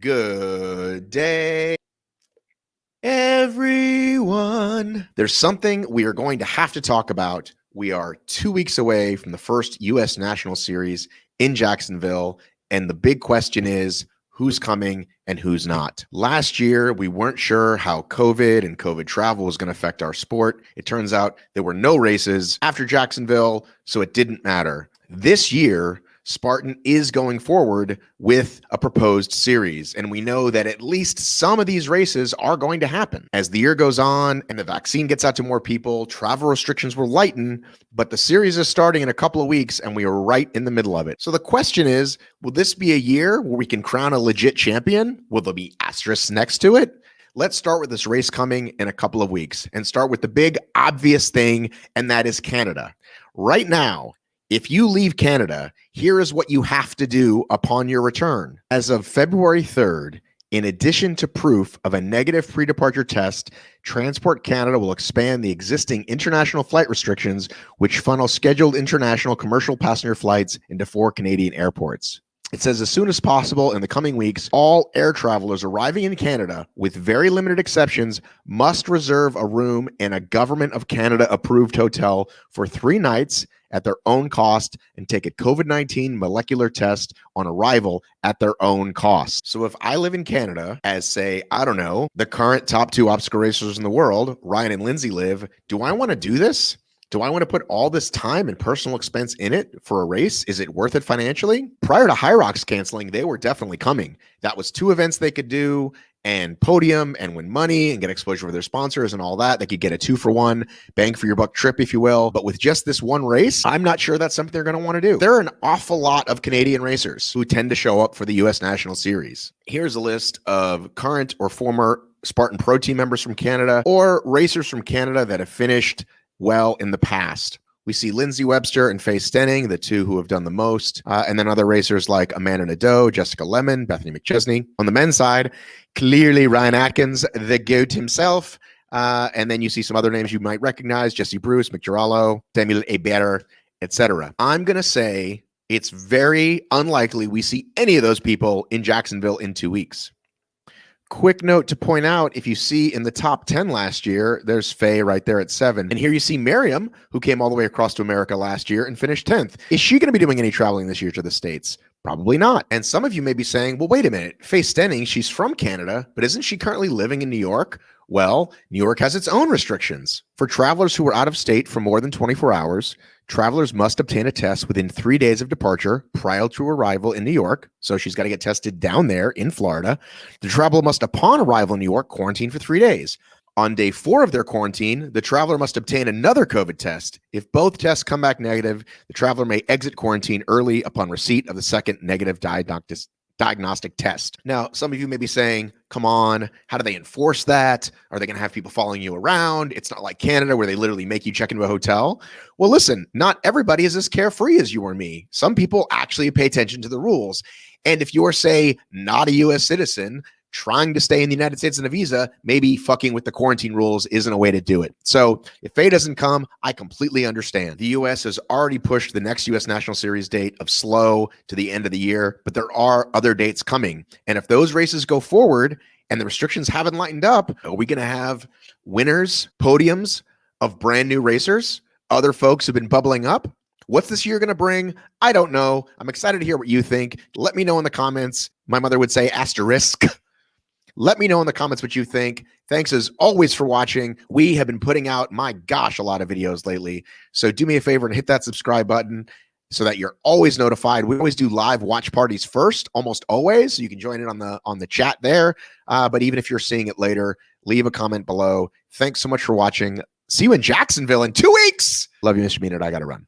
Good day, everyone. There's something we are going to have to talk about. We are 2 weeks away from the first U.S. National Series in Jacksonville, and the big question is who's coming and who's not. Last year, we weren't sure how COVID and COVID travel was going to affect our sport. It turns out there were no races after Jacksonville, so it didn't matter. This year, Spartan is going forward with a proposed series, and we know that at least some of these races are going to happen. As the year goes on and the vaccine gets out to more people, travel restrictions will lighten, but the series is starting in a couple of weeks, and we are right in the middle of it. So the question is, will this be a year where we can crown a legit champion? Will there be asterisks next to it? Let's start with this race coming in a couple of weeks and start with the big obvious thing, and that is Canada. Right now, if you leave Canada, here is what you have to do upon your return. As of February 3rd, in addition to proof of a negative pre-departure test, Transport Canada will expand the existing international flight restrictions, which funnel scheduled international commercial passenger flights into 4 Canadian airports. It says as soon as possible in the coming weeks, all air travelers arriving in Canada, with very limited exceptions, must reserve a room in a Government of Canada approved hotel for 3 nights at their own cost and take a COVID-19 molecular test on arrival at their own cost. So if I live in Canada, as say, I don't know, the current top 2 obstacle racers in the world, Ryan and Lindsay, live, do I want to do this? Do I want to put all this time and personal expense in it for a race? Is it worth it financially? Prior to High Rocks canceling, they were definitely coming. That was 2 events they could do and podium and win money and get exposure for their sponsors and all that. They could get a 2-for-1 bang for your buck trip, if you will. But with just this one race, I'm not sure that's something they're going to want to do. There are an awful lot of Canadian racers who tend to show up for the U.S. National Series. Here's a list of current or former Spartan Pro Team members from Canada or racers from Canada that have finished well in the past. We see Lindsay Webster and Faye Stenning, the 2 who have done the most, and then other racers like Amanda Nadeau, Jessica Lemon, Bethany McChesney. On the men's side, clearly Ryan Atkins, the GOAT himself, and then you see some other names you might recognize, Jesse Bruce, Mick Girallo, Samuel Hebert, etc. I'm going to say it's very unlikely we see any of those people in Jacksonville in 2 weeks. Quick note to point out, if you see in the top 10 last year, there's Faye right there at 7. And here you see Miriam, who came all the way across to America last year and finished 10th. Is she going to be doing any traveling this year to the States? Probably not. And some of you may be saying, well, wait a minute, Faye Stenning, she's from Canada, but isn't she currently living in New York? Well, New York has its own restrictions. For travelers who are out of state for more than 24 hours, travelers must obtain a test within 3 days of departure prior to arrival in New York. So she's got to get tested down there in Florida. The traveler must, upon arrival in New York, quarantine for 3 days. On day 4 of their quarantine, the traveler must obtain another COVID test. If both tests come back negative, the traveler may exit quarantine early upon receipt of the second negative diagnostic test. Now, some of you may be saying, come on, how do they enforce that? Are they going to have people following you around? It's not like Canada where they literally make you check into a hotel. Well, listen, not everybody is as carefree as you or me. Some people actually pay attention to the rules. And if you're, say, not a U.S. citizen, trying to stay in the United States on a visa, maybe fucking with the quarantine rules isn't a way to do it. So if Faye doesn't come, I completely understand. The U.S. has already pushed the next U.S. National Series date of slow to the end of the year, but there are other dates coming. And if those races go forward and the restrictions haven't lightened up, are we going to have winners, podiums of brand new racers? Other folks have been bubbling up. What's this year going to bring? I don't know. I'm excited to hear what you think. Let me know in the comments. My mother would say asterisk. Let me know in the comments what you think. Thanks as always for watching. We have been putting out, my gosh, a lot of videos lately. So do me a favor and hit that subscribe button so that you're always notified. We always do live watch parties first, almost always. So you can join in on the chat there. But even if you're seeing it later, leave a comment below. Thanks so much for watching. See you in Jacksonville in 2 weeks. Love you, Mr. Beanert. I got to run.